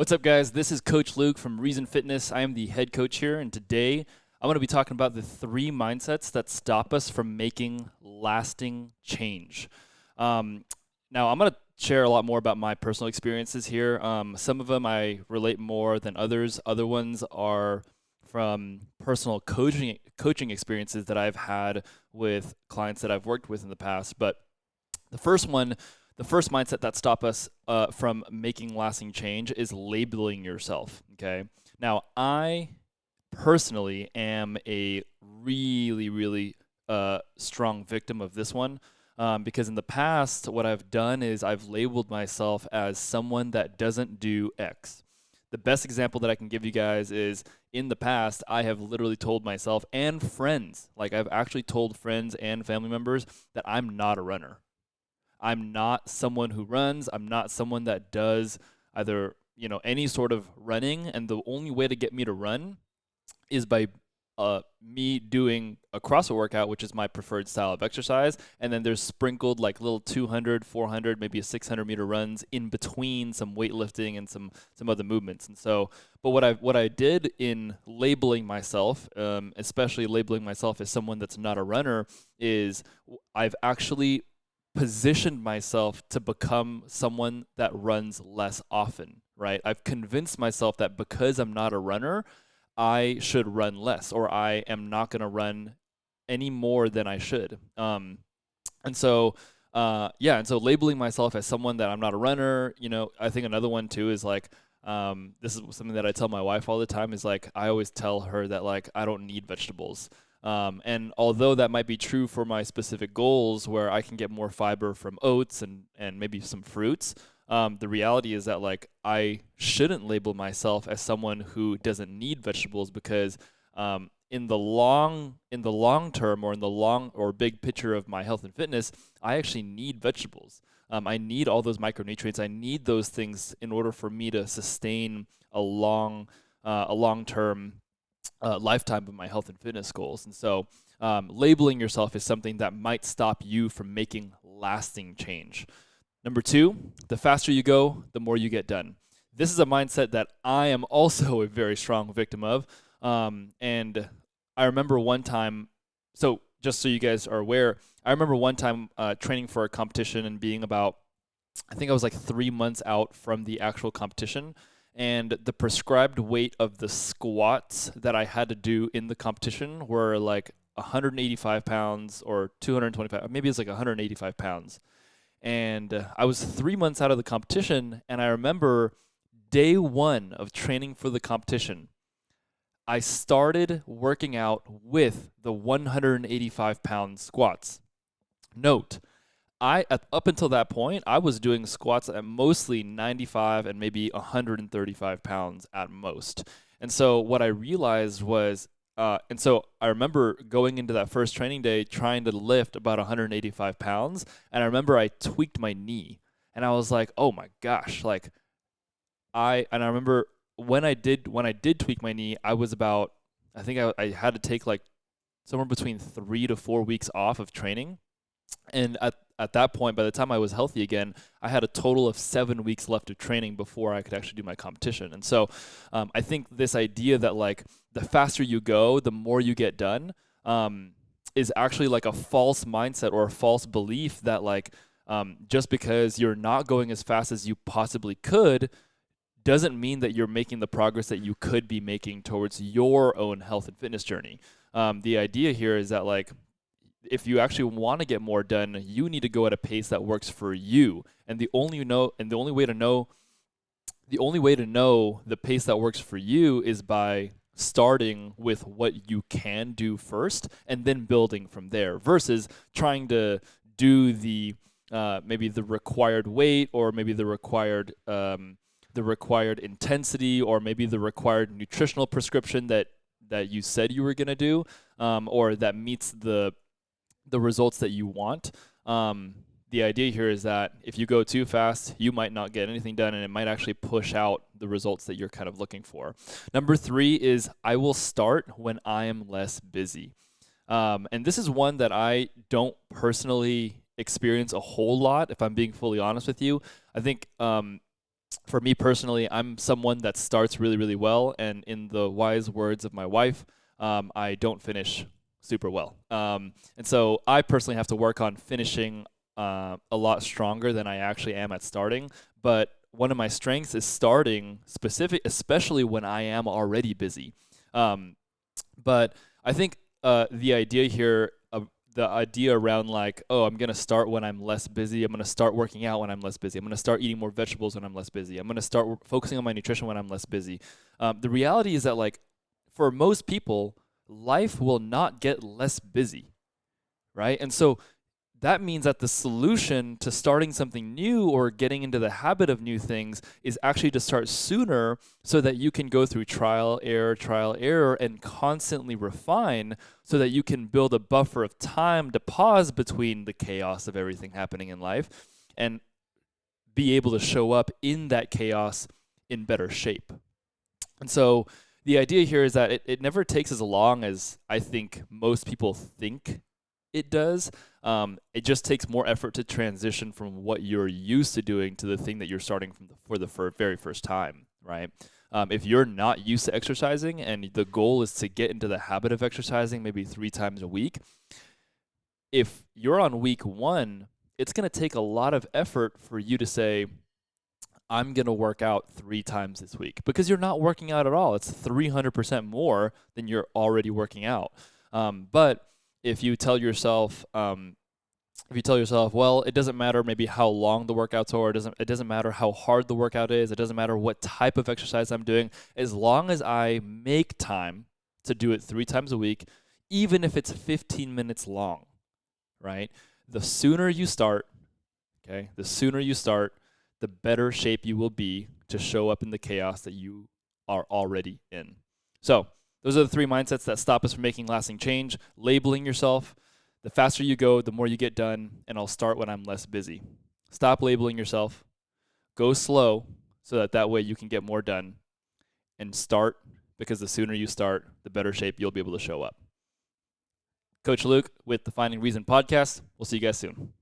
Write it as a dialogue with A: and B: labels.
A: What's up, guys? This is Coach Luke from Reason Fitness. I am the head coach here, and today I'm going to be talking about the three mindsets that stop us from making lasting change. Um, Now, I'm going to share a lot more about my personal experiences here. Some of them I relate more than others. Other ones are from personal coaching experiences that I've had with clients that I've worked with in the past. But the first one, the first mindset that stop us from making lasting change is labeling yourself. Okay. Now, I personally am a really strong victim of this one. Because in the past, what I've done is I've labeled myself as someone that doesn't do X. The best example that I can give you guys is in the past, I have literally told myself and friends, like I've actually told friends and family members that I'm not a runner. I'm not someone who runs. I'm not someone that does either, any sort of running. And the only way to get me to run is by me doing a CrossFit workout, which is my preferred style of exercise. And then there's sprinkled like little 200, 400, maybe a 600-meter runs in between some weightlifting and some other movements. And so, but what I did in labeling myself, especially labeling myself as someone that's not a runner, is I've actually positioned myself to become someone that runs less often, right? I've convinced myself that because I'm not a runner, I should run less, or I am not going to run any more than I should. And so, and so labeling myself as someone that I'm not a runner, I think another one too is like, this is something that I tell my wife all the time is like, I always tell her that like, I don't need vegetables. And although that might be true for my specific goals where I can get more fiber from oats and maybe some fruits, the reality is that like I shouldn't label myself as someone who doesn't need vegetables because in the long term or in the long or big picture of my health and fitness, I actually need vegetables. I need all those micronutrients. I need those things in order for me to sustain a long term lifetime of my health and fitness goals. And so labeling yourself is something that might stop you from making lasting change. Number two, the faster you go, the more you get done. This is a mindset that I am also a very strong victim of. And I remember one time, so just so you guys are aware, I remember one time training for a competition and being about, I think I was like 3 months out from the actual competition. And the prescribed weight of the squats that I had to do in the competition were like 185 pounds or 225, maybe it's like 185 pounds. And I was 3 months out of the competition, and I remember day one of training for the competition, I started working out with the 185-pound squats. Note, up until that point, I was doing squats at mostly 95 and maybe 135 pounds at most. And so what I realized was, and so I remember going into that first training day trying to lift about 185 pounds, and I remember I tweaked my knee, and I was like, oh my gosh, like I remember when I did tweak my knee, I was about, I think I had to take like somewhere between 3 to 4 weeks off of training. And at that point, by the time I was healthy again, I had a total of 7 weeks left of training before I could actually do my competition. And so I think this idea that like the faster you go, the more you get done, is actually like a false mindset or a false belief that like just because you're not going as fast as you possibly could doesn't mean that you're making the progress that you could be making towards your own health and fitness journey. The idea here is that like if you actually want to get more done, you need to go at a pace that works for you. And the only way to know the pace that works for you is by starting with what you can do first and then building from there versus trying to do the maybe the required weight or maybe the required intensity or maybe the required nutritional prescription that you said you were going to do or that meets the results that you want. The idea here is that if you go too fast, you might not get anything done, and it might actually push out the results that you're kind of looking for. Number three is I will start when I am less busy. And this is one that I don't personally experience a whole lot, if I'm being fully honest with you. I think For me personally, I'm someone that starts really, really well, and in the wise words of my wife, I don't finish super well. And so I personally have to work on finishing a lot stronger than I actually am at starting. But one of my strengths is starting specific, especially when I am already busy. Um, but I think the idea here, the idea around like, oh, I'm gonna start when I'm less busy. I'm gonna start working out when I'm less busy. I'm gonna start eating more vegetables when I'm less busy. I'm gonna start focusing on my nutrition when I'm less busy. The reality is that like, for most people, life will not get less busy, right? And so that means that the solution to starting something new or getting into the habit of new things is actually to start sooner so that you can go through trial, error, and constantly refine so that you can build a buffer of time to pause between the chaos of everything happening in life and be able to show up in that chaos in better shape. And so the idea here is that it never takes as long as I think most people think it does. It just takes more effort to transition from what you're used to doing to the thing that you're starting from for the very first time, right? If you're not used to exercising and the goal is to get into the habit of exercising maybe 3 times a week, if you're on week 1, it's going to take a lot of effort for you to say, I'm going to work out 3 times this week, because you're not working out at all. It's 300% more than you're already working out. But if you tell yourself, well, it doesn't matter maybe how long the workouts are, it doesn't matter how hard the workout is, it doesn't matter what type of exercise I'm doing, as long as I make time to do it 3 times a week, even if it's 15 minutes long, right? The sooner you start, the better shape you will be to show up in the chaos that you are already in. So those are the 3 mindsets that stop us from making lasting change. Labeling yourself. The faster you go, the more you get done, and I'll start when I'm less busy. Stop labeling yourself. Go slow so that way you can get more done. And start, because the sooner you start, the better shape you'll be able to show up. Coach Luke with the Finding Reason podcast. We'll see you guys soon.